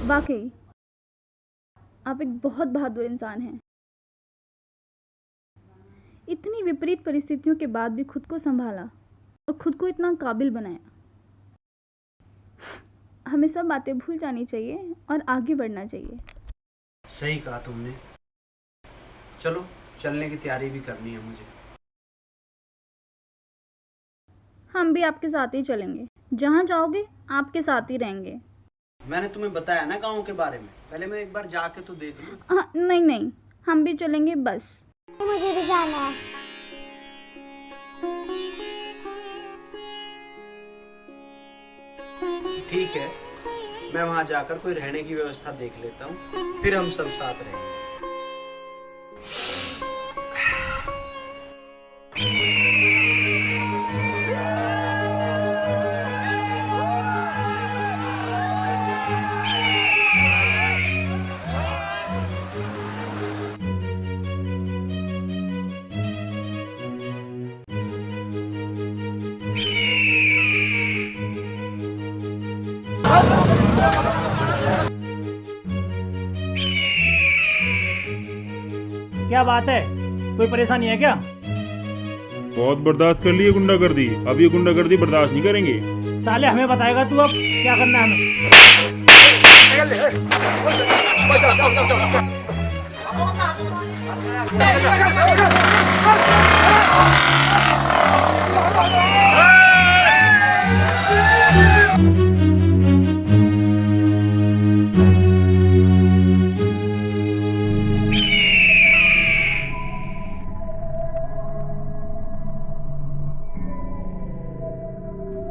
वाकई आप एक बहुत बहादुर इंसान हैं। इतनी विपरीत परिस्थितियों के बाद भी खुद को संभाला और खुद को इतना काबिल बनाया। हमें सब बातें भूल जानी चाहिए और आगे बढ़ना चाहिए। सही कहा तुमने। चलो चलने की तैयारी भी करनी है मुझे। हम भी आपके साथ ही चलेंगे। जहाँ जाओगे आपके साथ ही रहेंगे। मैंने तुम्हें बताया ना गांव के बारे में, पहले मैं एक बार जाके तो देख लूं। नहीं नहीं, हम भी चलेंगे बस। मुझे भी जाना है। ठीक है, मैं वहां जाकर कोई रहने की व्यवस्था देख लेता हूँ, फिर हम सब साथ रहेंगे। क्या बात है, कोई परेशानी है क्या? बहुत बर्दाश्त कर लिए गुंडागर्दी, अब ये गुंडागर्दी बर्दाश्त नहीं करेंगे। साले हमें बताएगा तू अब क्या करना है हमें?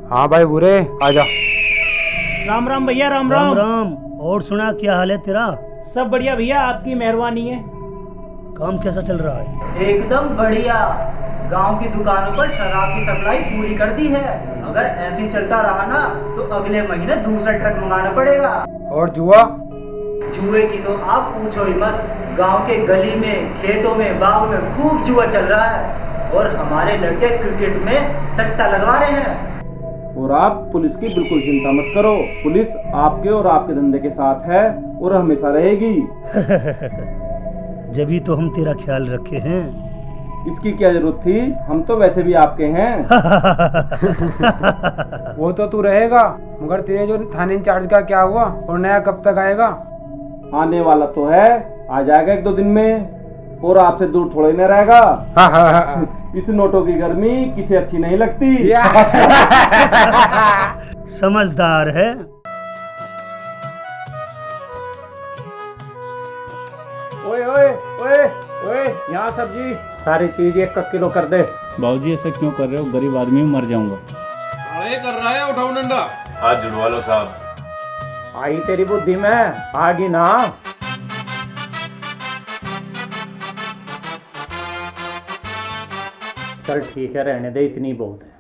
हाँ भाई बुरे, आजा। राम राम भैया, राम राम राम। राम। और सुना, क्या हाल है तेरा? सब बढ़िया भैया, आपकी मेहरबानी है। काम कैसा चल रहा है? एकदम बढ़िया। गांव की दुकानों पर शराब की सप्लाई पूरी कर दी है। अगर ऐसे ही चलता रहा ना तो अगले महीने दूसरा ट्रक मंगाना पड़ेगा। और जुआ? जुए की तो आप पूछो ही मत। गांव के गली में, खेतों में, बाग में खूब जुआ चल रहा है और हमारे लड़के क्रिकेट में सट्टा लगवा रहे हैं। और आप पुलिस की बिल्कुल चिंता मत करो, पुलिस आपके और आपके धंधे के साथ है और हमेशा रहेगी। जभी तो हम तेरा ख्याल रखे हैं। इसकी क्या जरूरत थी, हम तो वैसे भी आपके हैं। वो तो तू रहेगा, मगर तेरे जो थाने इंचार्ज का क्या हुआ और नया कब तक आएगा? आने वाला तो है, आ जाएगा 1-2 दिन में और आपसे दूर थोड़ा ही न रहेगा। इस नोटों की गर्मी किसे अच्छी नहीं लगती। समझदार है। ओए ओए ओए ओए, यहाँ सब्जी सारी चीज 1 किलो कर दे। बाबूजी ऐसा क्यों कर रहे हो, गरीब आदमी हूँ, मर जाऊंगा। अरे कर रहा है, उठाओ डंडा। हाथ जुड़वा लो साहब। आई तेरी बुद्धि में आगी ना। चल ठीक है, रहने दे, इतनी बहुत है।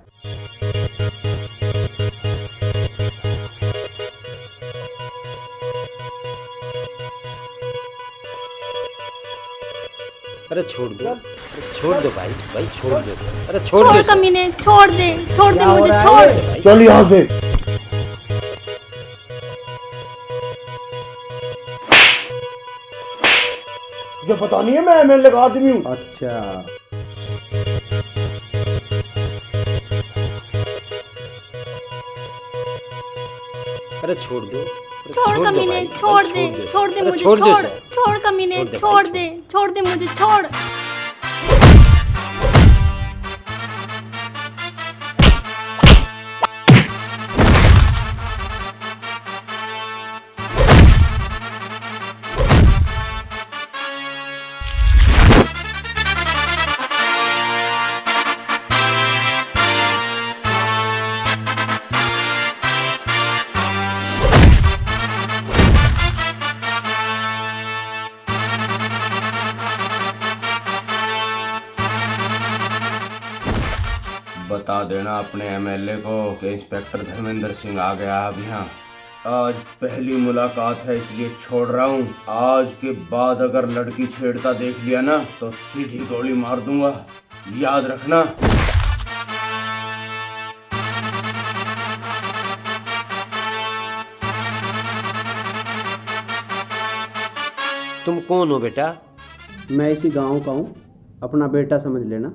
अरे छोड़ दो भाई, छोड़ दो। अरे छोड़ दो कमीने, छोड़ दे मुझे, छोड़। चल यहाँ से। जो पता नहीं है, मैं एमएलए का आदमी हूँ। अच्छा, अरे छोड़ दो। छोड़ कमीने, छोड़ दे मुझे, छोड़ कमीने, छोड़ दे मुझे, छोड़। बता देना अपने एमएलए को कि इंस्पेक्टर धर्मेंद्र सिंह आ गया अब यहाँ। आज पहली मुलाकात है इसलिए छोड़ रहा हूँ। आज के बाद अगर लड़की छेड़ता देख लिया ना तो सीधी गोली मार दूंगा, याद रखना। तुम कौन हो बेटा? मैं इसी गांव का हूँ, अपना बेटा समझ लेना।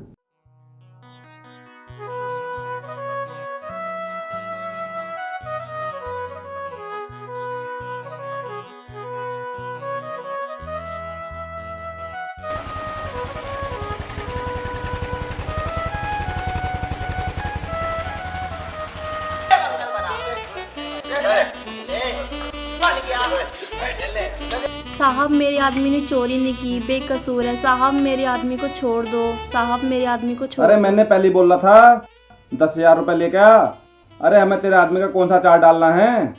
साहब मेरे आदमी ने चोरी नहीं की, बेकसूर है। साहब मेरे आदमी को छोड़ दो, साहब मेरे आदमी को छोड़ अरे दो। मैंने पहले बोला था 10,000 रुपए लेके आ। अरे हमें तेरे आदमी का कौन सा चार्ज डालना है?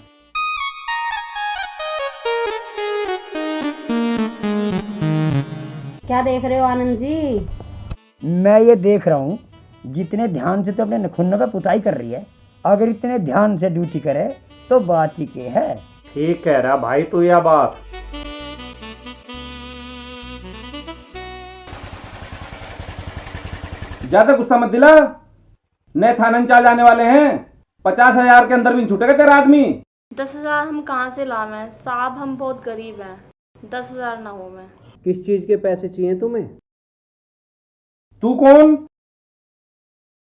क्या देख रहे हो आनंद जी? मैं ये देख रहा हूँ जितने ध्यान से तो अपने नखुन्नों पे पुताई कर रही है, अगर इतने ध्यान से ड्यूटी करे तो बात ही के है। ठीक कह रहा भाई तू यह बात। ज्यादा गुस्सा मत दिला, नए थाना इंचार्ज आने वाले हैं। 50,000 के अंदर भी नहीं छूटेगा तेरा आदमी। 10,000 हम कहाँ से लावें साहब, हम बहुत गरीब हैं। 10,000 ना हो। मैं किस चीज के पैसे चाहिए तुम्हें? तू कौन?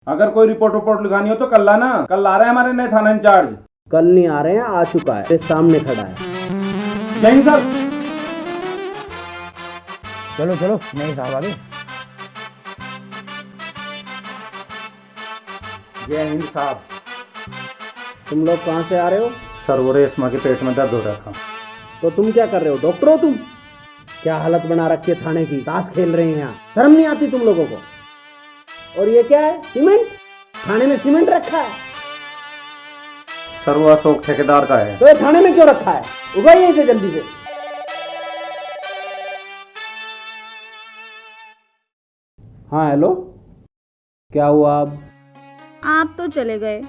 अगर कोई रिपोर्ट लिखानी हो तो कल लाना, कल आ रहे हैं हमारे नए थाना इंचार्ज। कल नहीं आ रहे हैं, आ चुका है, तेरे सामने खड़ा है। जय हिंद सर। चलो चलो नहीं साहब आगे। जय हिंद साहब। तुम लोग कहाँ से आ रहे हो? सर वो रेशमा के पेट में दर्द हो रहा था। तो तुम क्या कर रहे हो? डॉक्टर हो तुम? क्या हालत बना रखी है थाने की, ताश खेल रहे हैं यहाँ। शर्म नहीं आती तुम लोगों को? और ये क्या है? सीमेंट? थाने में सीमेंट रखा है? सर वो अशोक ठेकेदार का है। तो ये थाने में क्यों रखा है? उगाइए इसे जल्दी से। हाँ हेलो, क्या हुआ? अब आप तो चले गए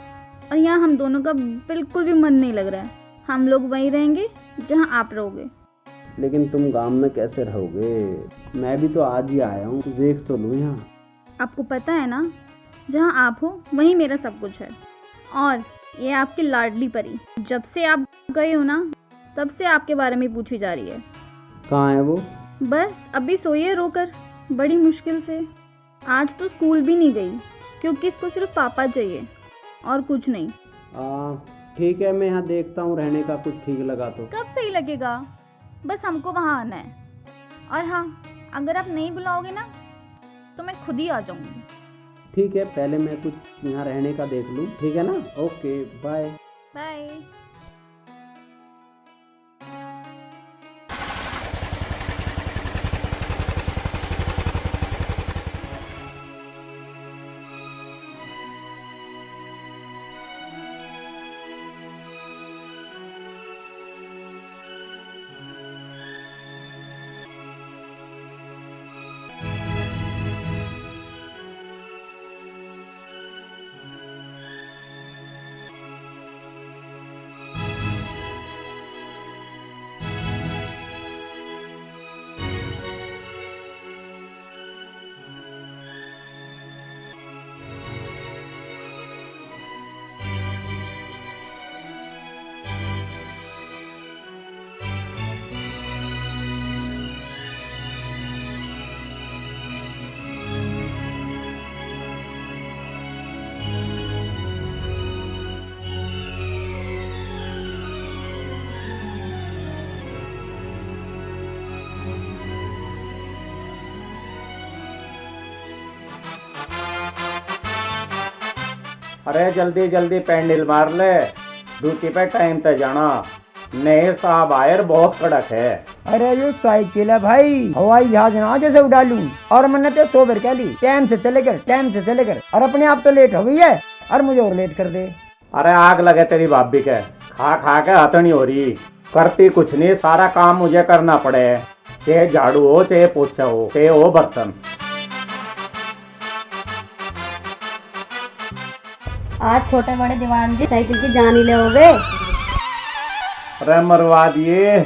और यहाँ हम दोनों का बिल्कुल भी मन नहीं लग रहा है। हम लोग वहीं रहेंगे जहाँ आप रहोगे। लेकिन तुम गांव में कैसे रहोगे? मैं भी तो आज ही आया हूँ, देख तो लूँ यहाँ। आपको पता है ना, जहाँ आप हो वहीं मेरा सब कुछ है। और ये आपकी लाडली परी, जब से आप गए हो ना तब से आपके बारे में पूछी जा रही है। कहाँ है वो? बस अभी सोई है रोकर, बड़ी मुश्किल से। आज तो स्कूल भी नहीं गई क्योंकि इसको सिर्फ पापा चाहिए और कुछ नहीं। ठीक है, मैं यहाँ देखता हूँ, रहने का कुछ ठीक लगा तो। कब सही लगेगा? बस हमको वहाँ आना है। और हाँ, अगर आप नहीं बुलाओगे ना तो मैं खुद ही आ जाऊँगी। ठीक है, पहले मैं कुछ यहाँ रहने का देख लूँ, ठीक है ना? Okay bye bye. अरे जल्दी जल्दी पैंडल मार ले, ड्यूटी पे टाइम पे जाना। नए साहब आयर बहुत कड़क है। अरे यो साइकिल है भाई, हवाई जहाज ना जैसे उड़ा लूं। और मैंने तो 100 बार कह ली टाइम से चलेकर, और अपने आप तो लेट हो गई है और मुझे और लेट कर दे। अरे आग लगे तेरी भाभी के, खा खा के हथनी हो रही, करती कुछ नहीं, सारा काम मुझे करना पड़े, चाहे झाड़ू हो, चाहे पोछा हो, चाहे हो बर्तन। आज छोटे बड़े दीवान जी साइकिल की जान ही लोगे। अरे मरवा दिए,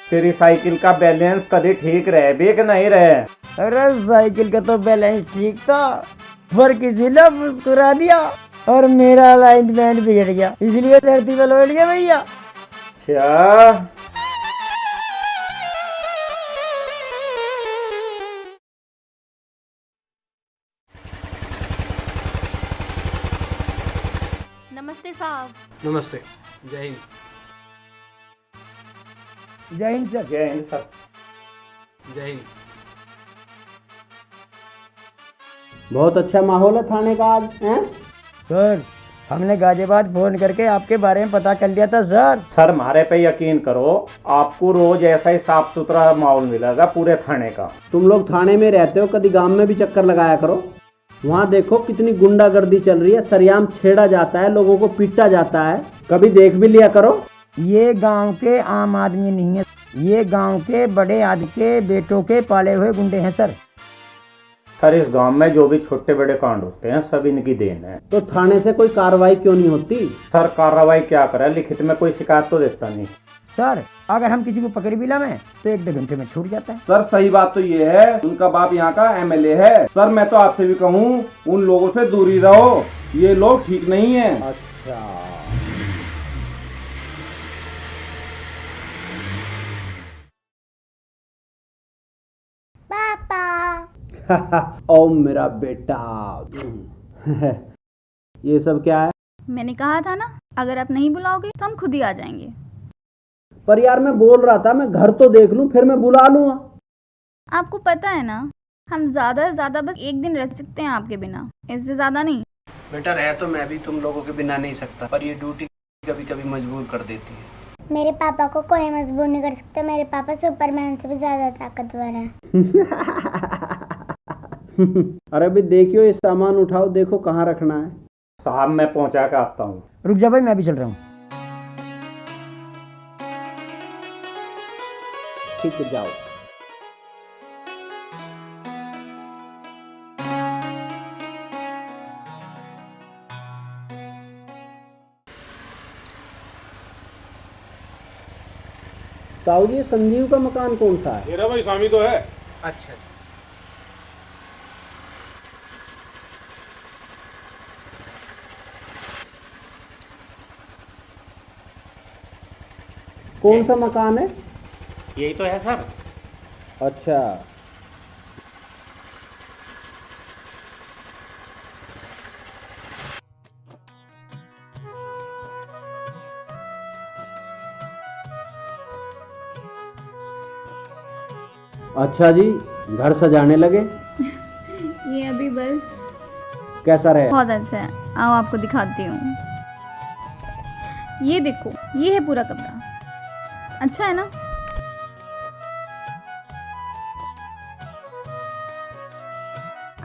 तेरी साइकिल का बैलेंस कभी ठीक रहे भी कि नहीं रहे? अरे साइकिल का तो बैलेंस ठीक था, पर किसी ने मुस्कुरा दिया और मेरा अलाइनमेंट बिगड़ गया, इसलिए धरती पर लौट गया भैया। अच्छा नमस्ते साहब। नमस्ते। जय हिंद। जय हिंद सर। जय हिंद सर। जय हिंद। बहुत अच्छा माहौल है थाने का आज हैं? सर हमने गाजियाबाद फोन करके आपके बारे में पता कर लिया था सर। सर हमारे पे यकीन करो, आपको रोज ऐसा ही साफ सुथरा माहौल मिलेगा पूरे थाने का। तुम लोग थाने में रहते हो, कभी गांव में भी चक्कर लगाया करो। वहाँ देखो कितनी गुंडागर्दी चल रही है, सरेआम छेड़ा जाता है, लोगों को पीटा जाता है, कभी देख भी लिया करो। ये गांव के आम आदमी नहीं है, ये गांव के बड़े आदमी के बेटों के पाले हुए गुंडे हैं सर। सर इस गांव में जो भी छोटे बड़े कांड होते हैं सब इनकी देन है। तो थाने से कोई कार्रवाई क्यों नहीं होती? सर कार्रवाई क्या करे, लिखित में कोई शिकायत तो देता नहीं। सर अगर हम किसी को पकड़ भी लावे तो 1-2 घंटे में छूट जाता है। सर सही बात तो ये है, उनका बाप यहाँ का एमएलए है। सर मैं तो आपसे भी कहूँ उन लोगों से दूरी रहो, ये लोग ठीक नहीं है। अच्छा पापा। ओ मेरा बेटा। ये सब क्या है? मैंने कहा था ना, अगर आप नहीं बुलाओगे तो हम खुद ही आ जाएंगे। पर यार मैं बोल रहा था मैं घर तो देख लूं फिर मैं बुला लूंगा। आपको पता है ना, हम ज़्यादा से ज़्यादा बस 1 दिन रह सकते हैं आपके बिना, इससे ज़्यादा नहीं। बेटा रह तो मैं भी तुम लोगों के बिना नहीं सकता, पर ये ड्यूटी कभी कभी मजबूर कर देती है। मेरे पापा को कोई मजबूर नहीं कर सकता, मेरे पापा सुपरमैन से भी ज्यादा ताकतवर है। अरे अभी देखियो ये सामान उठाओ, देखो कहाँ रखना है। साहब मैं पहुंचा के आता हूँ। रुक जा भाई, मैं भी चल रहा हूँ। ठीक है जाओ। ताऊ जी संजीव का मकान कौन सा है? मेरा भाई स्वामी तो है। अच्छा कौन सा मकान है? यही तो है सर। अच्छा अच्छा जी, घर सजाने लगे? ये अभी बस। कैसा रहे? बहुत अच्छा है, आओ आपको दिखाती हूँ। ये देखो, ये है पूरा कमरा, अच्छा है ना?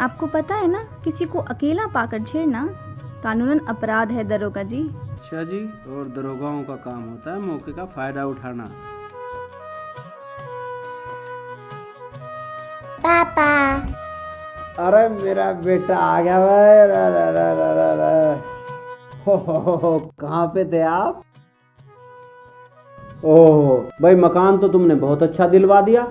आपको पता है ना, किसी को अकेला पाकर छेड़ना कानूनन अपराध है दरोगा जी। अच्छा जी, और दरोगाओं का काम होता है मौके का फायदा उठाना। पापा। अरे मेरा बेटा आ गया भाई। हो कहाँ पे थे आप? ओह भाई, मकान तो तुमने बहुत अच्छा दिलवा दिया।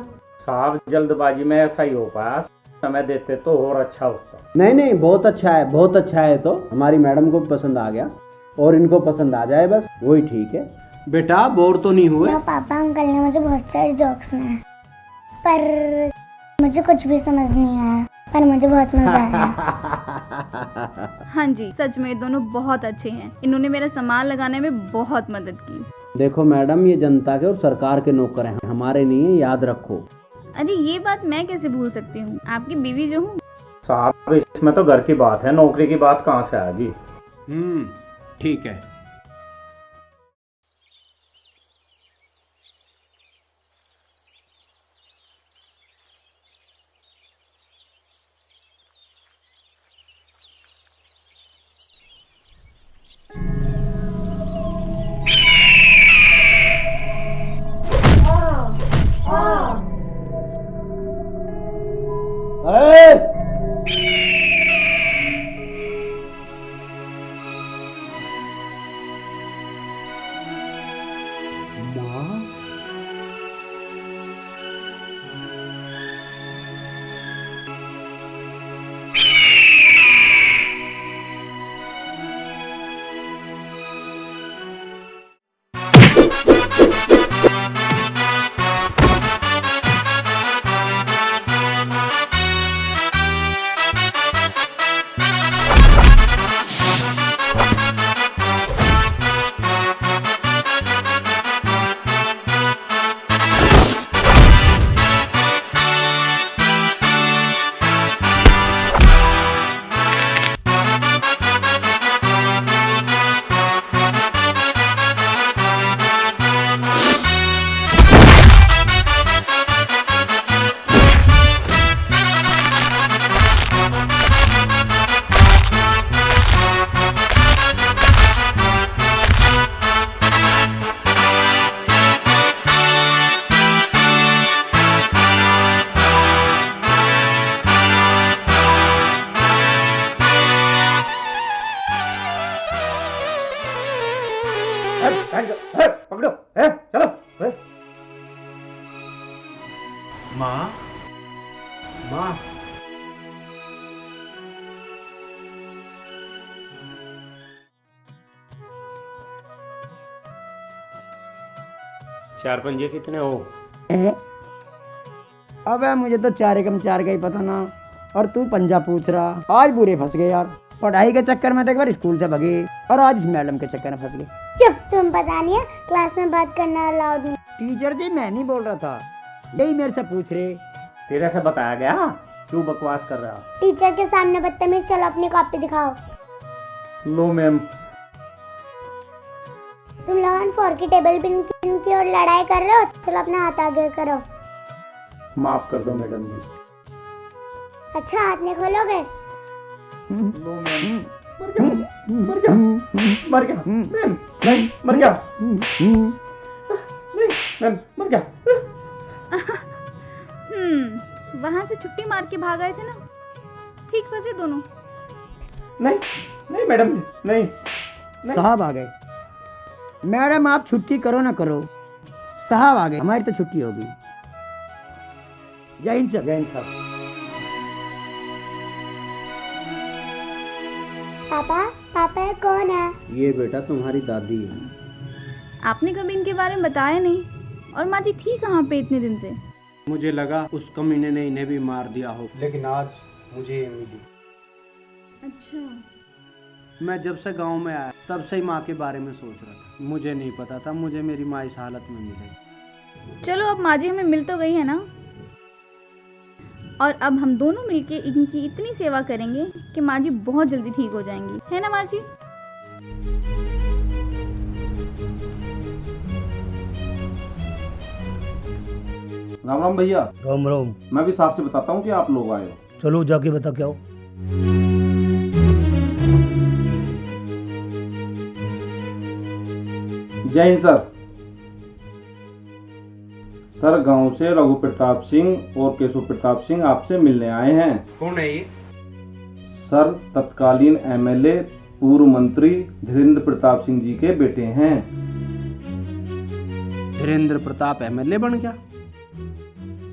साहब जल्दबाजी में ऐसा ही हो पाया, समय देते तो और अच्छा होता। नहीं नहीं, बहुत अच्छा है, बहुत अच्छा है। तो हमारी मैडम को भी पसंद आ गया और इनको पसंद आ जाए बस वही ठीक है। बेटा बोर तो नहीं हुए? ना पापा, अंकल ने मुझे बहुत सारे जोक्स सुनाए, पर मुझे कुछ भी समझ नहीं आया, पर मुझे बहुत मजा आया। हाँ जी, सच में ये दोनों बहुत अच्छे हैं, इन्होंने मेरा सामान लगाने में बहुत मदद की। देखो मैडम, ये जनता के और सरकार के नौकर हैं, हमारे नहीं है, याद रखो। अरे ये बात मैं कैसे भूल सकती हूँ, आपकी बीवी जो हूँ। साहब इसमें तो घर की बात है, नौकरी की बात कहाँ से आएगी? ठीक है। पकड़ो, चलो। माँ, माँ, चार पंजे कितने हो? अबे मुझे तो 4 एकम 4 का ही पता ना, और तू पंजा पूछ रहा। आज बुरे फंस गए यार, पढ़ाई के चक्कर में तो एक बार स्कूल से भगे और आज इस मैडम के चक्कर में फंस गए। चुप, तुम पता नहीं है क्लास में बात करना अलाउड नहीं। टीचर जी मैं नहीं बोल रहा था, यही मेरे से पूछ रहे। तेरे से बताया गया, क्यों बकवास कर रहा? टीचर के सामने बदतमीज, चलो अपनी कॉपी दिखाओ। लो मैम। तुम लोग 4 की टेबल पिन की और लड़ाई कर रहे हो, चलो अपना हाथ आगे करो। माफ कर दो मैडम जी। अच्छा, हाथ नहीं खोलोगे? लो मैम। मर गया मैम, मर गया। नहीं, मर गया। वहाँ से छुट्टी मार के भाग आए थे ना, ठीक फंसे दोनों। नहीं मैडम, नहीं। साहब आ गए। मैडम आप छुट्टी करो ना करो, साहब आ गए, हमारी तो छुट्टी होगी। जय हिंद सर। जय हिंद साहब। पापा ये कौन है? ये बेटा तुम्हारी दादी है। आपने कभी इनके बारे में बताया नहीं, और माँ जी थी कहाँ पे इतने दिन से? मुझे लगा उस कमीने ने इन्हें भी मार दिया हो, लेकिन आज मुझे ये मिली। अच्छा। मैं जब से गांव में आया तब से ही माँ के बारे में सोच रहा था। मुझे नहीं पता था मुझे मेरी माँ इस हालत में मिलेगी। चलो अब माँ जी हमें मिल तो गई है ना, और अब हम दोनों मिलके इनकी इतनी सेवा करेंगे कि माँ जी बहुत जल्दी ठीक हो जाएंगी, है ना माँ जी? राम राम भैया। राम राम। मैं भी साहब से बताता हूँ कि आप लोग आए हो। चलो जाके बता क्या हो। जय हिंद सर। सर गांव से रघु प्रताप सिंह और केशव प्रताप सिंह आपसे मिलने आए हैं। कौन है ये? सर तत्कालीन एमएलए पूर्व मंत्री धीरेन्द्र प्रताप सिंह जी के बेटे हैं। धीरेन्द्र प्रताप एमएलए बन गया?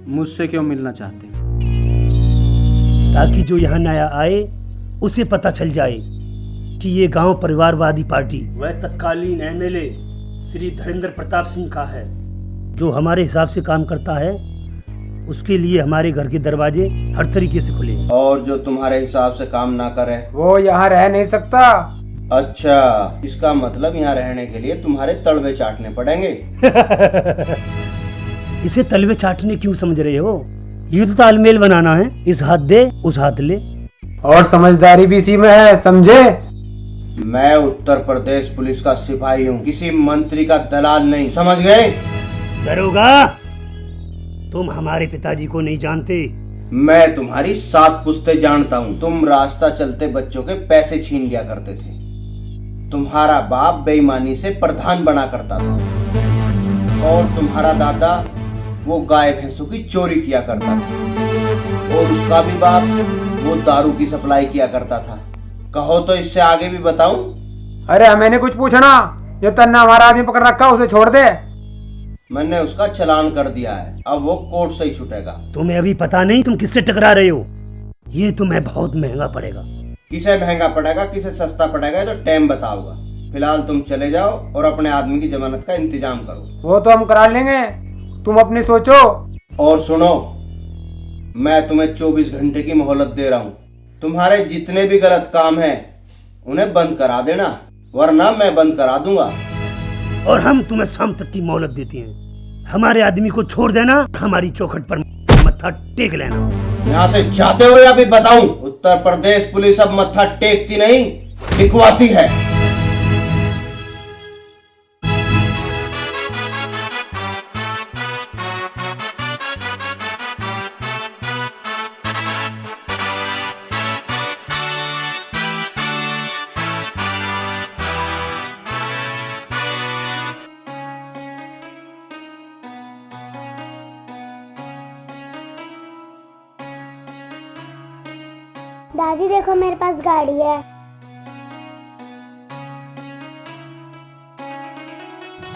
मुझसे क्यों मिलना चाहते हैं? ताकि जो यहाँ नया आए उसे पता चल जाए कि ये गांव परिवारवादी पार्टी वह तत्कालीन एमएलए श्री धीरेन्द्र प्रताप सिंह का है। जो हमारे हिसाब से काम करता है उसके लिए हमारे घर के दरवाजे हर तरीके से खुले हैं। और जो तुम्हारे हिसाब से काम ना करे वो यहाँ रह नहीं सकता। अच्छा, इसका मतलब यहाँ रहने के लिए तुम्हारे तलवे चाटने पड़ेंगे। इसे तलवे चाटने क्यों समझ रहे हो? ये तो तालमेल बनाना है, इस हाथ दे उस हाथ ले। और समझदारी भी इसी में है, समझे? मैं उत्तर प्रदेश पुलिस का सिपाही हूँ, किसी मंत्री का दलाल नहीं, समझ गए? दरोगा, तुम हमारे पिताजी को नहीं जानते। मैं तुम्हारी 7 पुश्ते जानता हूँ। तुम रास्ता चलते बच्चों के पैसे छीन लिया करते थे। तुम्हारा बाप बेईमानी से प्रधान बना करता था, और तुम्हारा दादा वो गाय भैंसों की चोरी किया करता था, और उसका भी बाप वो दारू की सप्लाई किया करता था। कहो तो इससे आगे भी बताऊं? अरे मैंने कुछ पूछा ना, ये तन्ना हमारा आदमी पकड़ रखा, उसे छोड़ दे। मैंने उसका चालान कर दिया है, अब वो कोर्ट से ही छूटेगा। तुम्हें अभी पता नहीं तुम किससे टकरा रहे हो। ये तुम्हें बहुत महंगा पड़ेगा। किसे महंगा पड़ेगा किसे सस्ता पड़ेगा ये तो टाइम बताओगा। फिलहाल तुम चले जाओ और अपने आदमी की जमानत का इंतजाम करो। वो तो हम करा लेंगे, तुम अपनी सोचो। और सुनो, मैं तुम्हें 24 घंटे की मोहलत दे रहा हूँ। तुम्हारे जितने भी गलत काम हैं उन्हें बंद करा देना, वरना मैं बंद करा दूंगा। और हम तुम्हें शाम तक की मोहलत देते हैं। हमारे आदमी को छोड़ देना, हमारी चौखट पर मत्था टेक लेना। यहाँ से जाते हो या भी बताऊं? उत्तर प्रदेश पुलिस अब मत्था टेकती नहीं, टिकवाती है। दादी देखो मेरे पास गाड़ी है।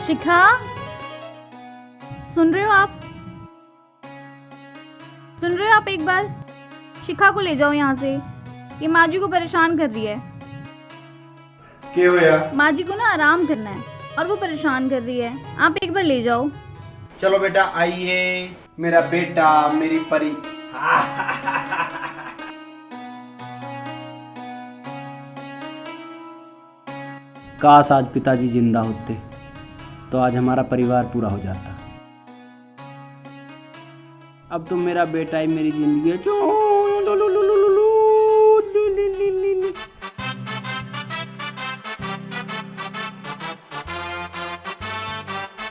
शिखा, सुन रहे हो आप? सुन रहे हो आप? एक बार शिखा को ले जाओ यहाँ से, ये माँ जी को परेशान कर रही है। क्या हुआ? माँ जी को ना आराम करना है और वो परेशान कर रही है, आप एक बार ले जाओ। चलो बेटा आइए, मेरा बेटा, मेरी परी। काश आज पिताजी जिंदा होते तो आज हमारा परिवार पूरा हो जाता। अब तो मेरा बेटा ही मेरी जिंदगी है।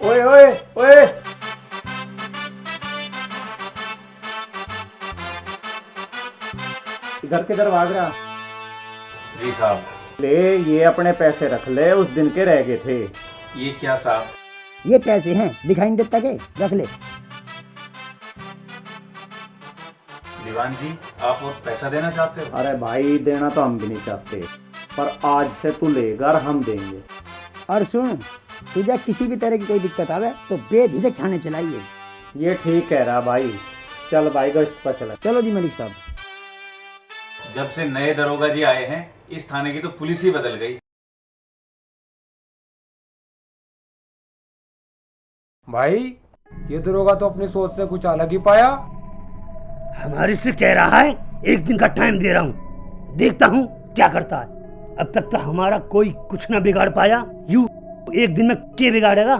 ओए ओए ओए, इधर किधर भाग रहा? जी साहब। ले, ये अपने पैसे रख ले, उस दिन के रह गए थे। ये क्या साहब? ये पैसे हैं, दिखाई नहीं देता के, रख ले। दीवान जी, आप और पैसा देना चाहते हो? अरे भाई, देना तो हम भी नहीं चाहते, पर आज से तू लेगा और हम देंगे। और सुन, तुझे किसी भी तरह की कोई दिक्कत आवे तो बेझिझक थाने चलाइए। ये ठीक कह रहा भाई। चल भाई, गश्त पर चला। चलो जी मलिक साहब। जब से नए दरोगा जी आए हैं, इस थाने की तो पुलिस ही बदल गई। भाई, ये दरोगा तो अपनी सोच से कुछ अलग ही पाया। हमारे से कह रहा है एक दिन का टाइम दे रहा हूँ, देखता हूँ क्या करता है। अब तक तो हमारा कोई कुछ ना बिगाड़ पाया, यूं एक दिन में क्या बिगाड़ेगा?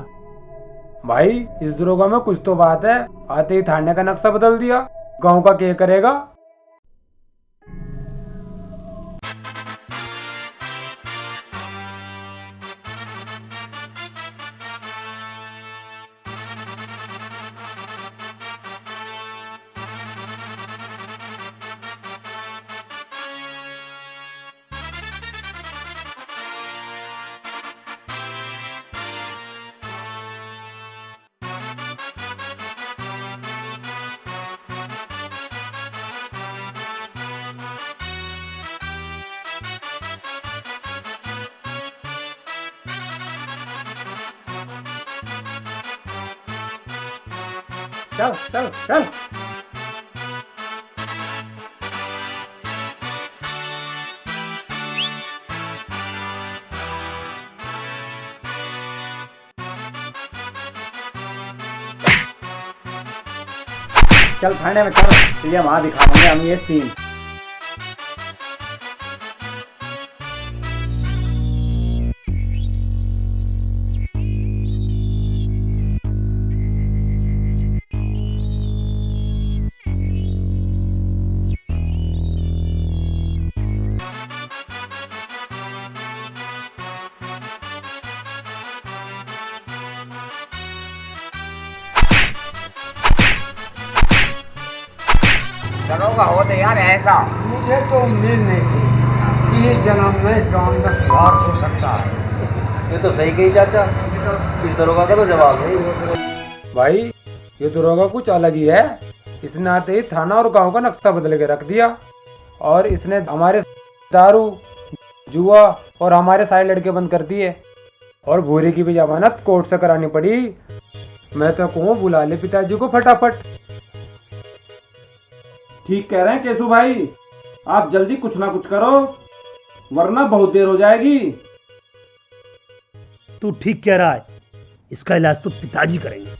भाई, इस दरोगा में कुछ तो बात है। आते ही थाने का नक्शा बदल दिया। गांव का क्या करेगा? चल चल चल। चल थाने में चल, तुझे वहां दिखाएंगे हम ये सीन। दरोगा होते यार ऐसा, मुझे तो उम्मीद नहीं थी कि इस जन्म में इस गांव में सुधार हो सकता है। ये तो सही कही चाचा, इस दरोगा का तो जवाब नहीं। भाई, ये दरोगा कुछ अलग ही है। इसने आते ही थाना और गांव का नक्शा बदल के रख दिया, और इसने हमारे दारू, जुआ और हमारे सारे लड़के बंद कर दिए, और भूरे की भी जमानत कोर्ट से करानी पड़ी। मैं तो कहूँ बुला ले पिताजी को फटाफट। ठीक कह रहे हैं केशु भाई, आप जल्दी कुछ ना कुछ करो, वरना बहुत देर हो जाएगी। तू ठीक कह रहा है, इसका इलाज तो पिताजी करेंगे।